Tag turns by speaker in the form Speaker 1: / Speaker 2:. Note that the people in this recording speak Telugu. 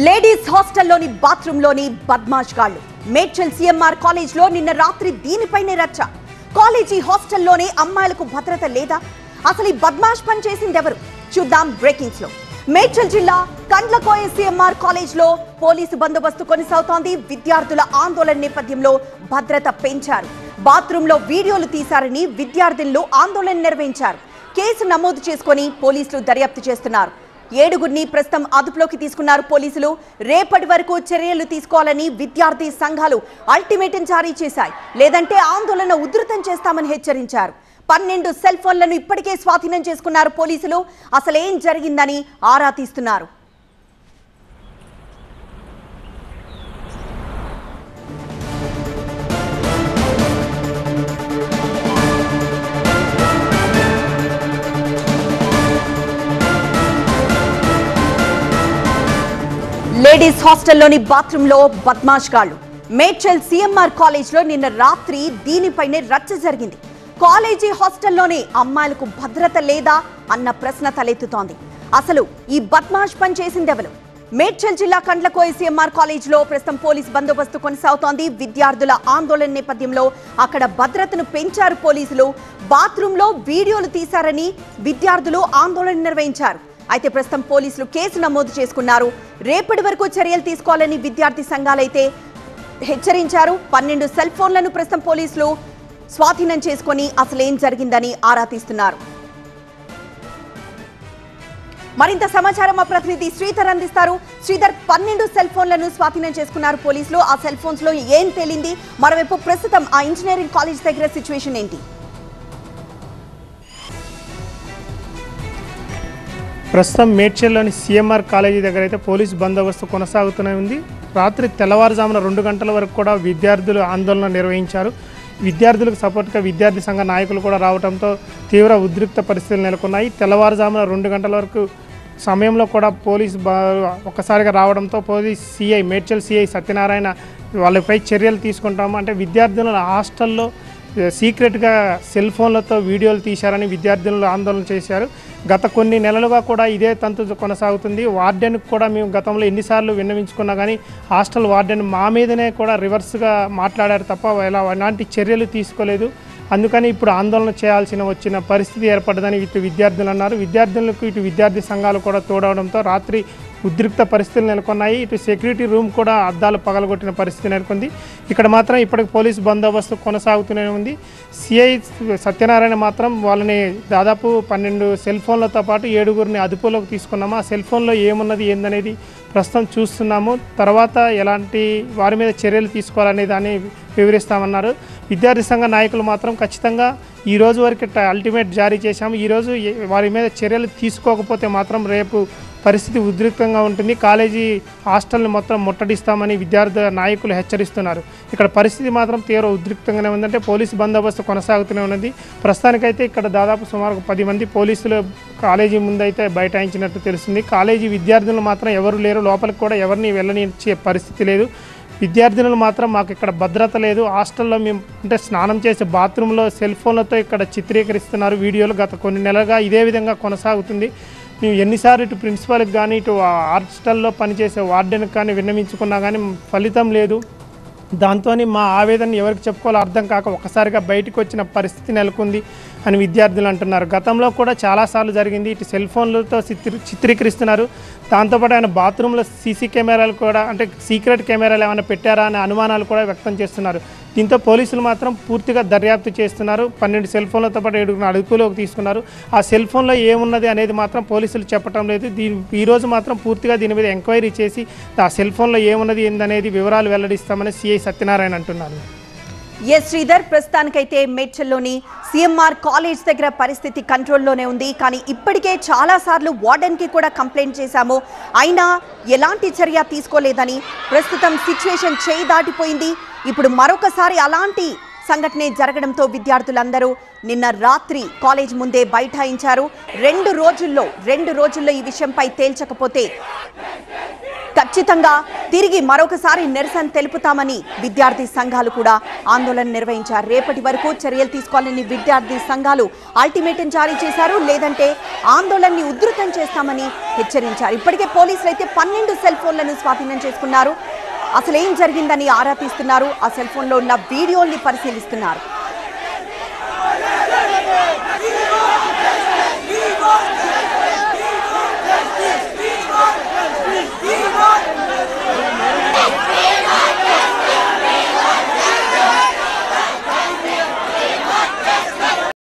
Speaker 1: లేడీస్ హాస్టల్లోని బాత్రూంలోని బద్మాష్ గాళ్ళు మేడ్చల్ సిఎంఆర్ కాలేజ్లో నిన్న రాత్రి దీనిపైనే రచ్చ. కాలేజీ హాస్టల్లోనే అమ్మాయిలకు భద్రత లేదా? అసలు ఈ బద్మాష్ పని చేసింది ఎవరు? చూద్దాం బ్రేకింగ్స్ లో. మేడ్చల్ జిల్లా కండ్లకోయ సిఎంఆర్ కాలేజ్లో పోలీసు బందోబస్తు కొనసాగుతోంది. విద్యార్థుల ఆందోళన నేపథ్యంలో భద్రత పెంచారు. బాత్రూంలో వీడియోలు తీశారని విద్యార్థులు ఆందోళన నిర్వహించారు. కేసు నమోదు చేసుకుని పోలీసులు దర్యాప్తు చేస్తున్నారు. 7గురిని ప్రస్తుతం అదుపులోకి తీసుకున్నారు పోలీసులు. రేపటి వరకు చర్యలు తీసుకోవాలని విద్యార్థి సంఘాలు అల్టిమేటం జారీ చేశాయి. లేదంటే ఆందోళన ఉధృతం చేస్తామని హెచ్చరించారు. 12 సెల్ ఫోన్లను ఇప్పటికే స్వాధీనం చేసుకున్నారు పోలీసులు. అసలేం జరిగిందని ఆరా తీస్తున్నారు. లేడీస్ హాస్టల్లోని బాత్రూంలో బద్మాష్ గాళ్ళు మేడ్చల్ సిఎంఆర్ కాలేజ్లో నిన్న రాత్రి దీనిపైనే రచ్చ జరిగింది. కాలేజీ హాస్టల్లోనే అమ్మాయిలకు భద్రత లేదా అన్న ప్రశ్న తలెత్తుతోంది. అసలు ఈ బద్మాష్ పని చేసింది ఎవరు? మేడ్చల్ జిల్లా కండ్లకోయ సిఎంఆర్ కాలేజ్లో ప్రస్తుతం పోలీసు బందోబస్తు కొనసాగుతోంది. విద్యార్థుల ఆందోళన నేపథ్యంలో అక్కడ భద్రతను పెంచారు పోలీసులు. బాత్రూంలో వీడియోలు తీశారని విద్యార్థులు ఆందోళన నిర్వహించారు. అయితే ప్రస్తుతం పోలీసులు కేసు నమోదు చేసుకున్నారు. రేపటి వరకు చర్యలు తీసుకోవాలని విద్యార్థి సంఘాలైతే హెచ్చరించారు. 12 సెల్ ఫోన్లను ప్రస్తుతం పోలీసులు స్వాధీనం చేసుకుని అసలేం జరిగిందని ఆరా తీస్తున్నారు. మరింత సమాచారం మా ప్రతినిధి శ్రీధర్ అందిస్తారు. శ్రీధర్, 12 సెల్ ఫోన్లను స్వాధీనం చేసుకున్నారు పోలీసులు. ఆ సెల్ ఫోన్స్ లో ఏం తేలింది? మరోవైపు ప్రస్తుతం ఆ ఇంజనీరింగ్ కాలేజ్ దగ్గర సిచ్యువేషన్ ఏంటి?
Speaker 2: ప్రస్తుతం మేడ్చల్లోని సిఎంఆర్ కాలేజీ దగ్గర అయితే పోలీసు బందోబస్తు కొనసాగుతూనే ఉంది. రాత్రి తెల్లవారుజామున 2 గంటల వరకు కూడా విద్యార్థులు ఆందోళన నిర్వహించారు. విద్యార్థులకు సపోర్ట్గా విద్యార్థి సంఘ నాయకులు కూడా రావడంతో తీవ్ర ఉద్రిక్త పరిస్థితులు నెలకొన్నాయి. తెల్లవారుజామున 2 గంటల వరకు సమయంలో కూడా పోలీసు ఒక్కసారిగా రావడంతో police CI Medchal CI Satyanarayana వాళ్ళపై చర్యలు తీసుకుంటాము అంటే విద్యార్థులను హాస్టల్లో సీక్రెట్గా సెల్ ఫోన్లతో వీడియోలు తీశారని విద్యార్థులు ఆందోళన చేశారు. గత కొన్ని నెలలుగా కూడా ఇదే తంతు కొనసాగుతుంది. వార్డెన్కి కూడా మేము గతంలో ఎన్నిసార్లు విన్నవించుకున్నా కానీ హాస్టల్ వార్డెన్ మా మీదనే కూడా రివర్స్గా మాట్లాడారు తప్ప ఎలాంటి చర్యలు తీసుకోలేదు. అందుకని ఇప్పుడు ఆందోళన వచ్చిన పరిస్థితి ఏర్పడ్డదని ఇటు విద్యార్థులు అన్నారు. విద్యార్థులకు ఇటు విద్యార్థి సంఘాలు కూడా తోడవడంతో రాత్రి ఉద్రిక్త పరిస్థితులు నెలకొన్నాయి. ఇటు సెక్యూరిటీ రూమ్ కూడా అద్దాలు పగలగొట్టిన పరిస్థితి నెలకొంది. ఇక్కడ మాత్రం ఇప్పటికి పోలీసు బందోబస్తు కొనసాగుతూనే ఉంది. సిఐ సత్యనారాయణ మాత్రం వాళ్ళని దాదాపు 12 సెల్ ఫోన్లతో పాటు 7గురిని అదుపులోకి తీసుకున్నాము. ఆ సెల్ ఫోన్లో ఏమున్నది ఏందనేది ప్రస్తుతం చూస్తున్నాము. తర్వాత ఎలాంటి వారి మీద చర్యలు తీసుకోవాలనే దాన్ని వివరిస్తామన్నారు. విద్యార్థి సంఘ నాయకులు మాత్రం ఖచ్చితంగా ఈ రోజు వరకు అల్టిమేట్ జారీ చేశాము. ఈరోజు వారి మీద చర్యలు తీసుకోకపోతే మాత్రం రేపు పరిస్థితి ఉద్రిక్తంగా ఉంటుంది. కాలేజీ హాస్టల్ని మొత్తం ముట్టడిస్తామని విద్యార్థి నాయకులు హెచ్చరిస్తున్నారు. ఇక్కడ పరిస్థితి మాత్రం తీవ్ర ఉద్రిక్తంగానే ఉందంటే పోలీసు బందోబస్తు కొనసాగుతూనే ఉన్నది. ప్రస్తుతానికైతే ఇక్కడ దాదాపు సుమారు 10 మంది పోలీసులు కాలేజీ ముందైతే బైఠాయించినట్టు తెలుస్తుంది. కాలేజీ విద్యార్థులు మాత్రం ఎవరు లేరు. లోపలికి కూడా ఎవరిని వెళ్ళనిచ్చే పరిస్థితి లేదు. విద్యార్థినులు మాత్రం మాకు ఇక్కడ భద్రత లేదు, హాస్టల్లో మేము అంటే స్నానం చేసే బాత్రూంలో సెల్ ఫోన్లతో ఇక్కడ చిత్రీకరిస్తున్నారు వీడియోలు. గత కొన్ని నెలలుగా ఇదే విధంగా కొనసాగుతుంది. మేము ఎన్నిసార్లు ఇటు ప్రిన్సిపాల్కి కానీ ఇటు హాస్టల్లో పనిచేసే వార్డెన్కి కానీ విన్నవించుకున్నా కానీ ఫలితం లేదు. దాంతో మా ఆవేదన ఎవరికి చెప్పుకోవాలో అర్థం కాక ఒక్కసారిగా బయటకు వచ్చిన పరిస్థితి నెలకొంది అని విద్యార్థులు అంటున్నారు. గతంలో కూడా చాలాసార్లు జరిగింది. ఇటు సెల్ ఫోన్లతో చిత్రీకరిస్తున్నారు. దాంతోపాటు ఆయన బాత్రూంలో సీసీ కెమెరాలు కూడా అంటే సీక్రెట్ కెమెరాలు ఏమైనా పెట్టారా అనే అనుమానాలు కూడా వ్యక్తం చేస్తున్నారు. దీంతో పోలీసులు మాత్రం పూర్తిగా దర్యాప్తు చేస్తున్నారు. 12 సెల్ ఫోన్లతో పాటు 7గురిని అదుపులోకి తీసుకున్నారు. ఆ సెల్ ఫోన్లో ఏమున్నది అనేది మాత్రం పోలీసులు చెప్పడం లేదు. ఈరోజు మాత్రం పూర్తిగా దీని మీద ఎంక్వైరీ చేసి ఆ సెల్ ఫోన్లో ఏమున్నది ఏందనేది వివరాలు వెల్లడిస్తామని సిఐ సత్యనారాయణ అంటున్నారు.
Speaker 1: ఎస్ శ్రీధర్, ప్రస్తుతానికైతే మేడ్చల్లోని సిఎంఆర్ కాలేజ్ దగ్గర పరిస్థితి కంట్రోల్లోనే ఉంది. కానీ ఇప్పటికే చాలాసార్లు వార్డెన్కి కూడా కంప్లైంట్ చేశాము, అయినా ఎలాంటి చర్య తీసుకోలేదని ప్రస్తుతం సిచ్యువేషన్ చేయి దాటిపోయింది. ఇప్పుడు మరొకసారి అలాంటి సంఘటనే జరగడంతో విద్యార్థులందరూ నిన్న రాత్రి కాలేజ్ ముందే బైఠాయించారు. 2 రోజుల్లో ఈ విషయంపై తేల్చకపోతే ఖచ్చితంగా తిరిగి మరొకసారి నిరసన తెలుపుతామని విద్యార్థి సంఘాలు కూడా ఆందోళన నిర్వహించారు. రేపటి వరకు చర్యలు తీసుకోవాలని విద్యార్థి సంఘాలు అల్టిమేటం జారీ చేశారు. లేదంటే ఆందోళనని ఉధృతం చేస్తామని హెచ్చరించారు. ఇప్పటికే పోలీసులు అయితే 12 సెల్ ఫోన్లను స్వాధీనం చేసుకున్నారు. అసలు ఏం జరిగిందని ఆరా తీస్తున్నారు. ఆ సెల్ ఫోన్లో ఉన్న వీడియోని పరిశీలిస్తున్నారు.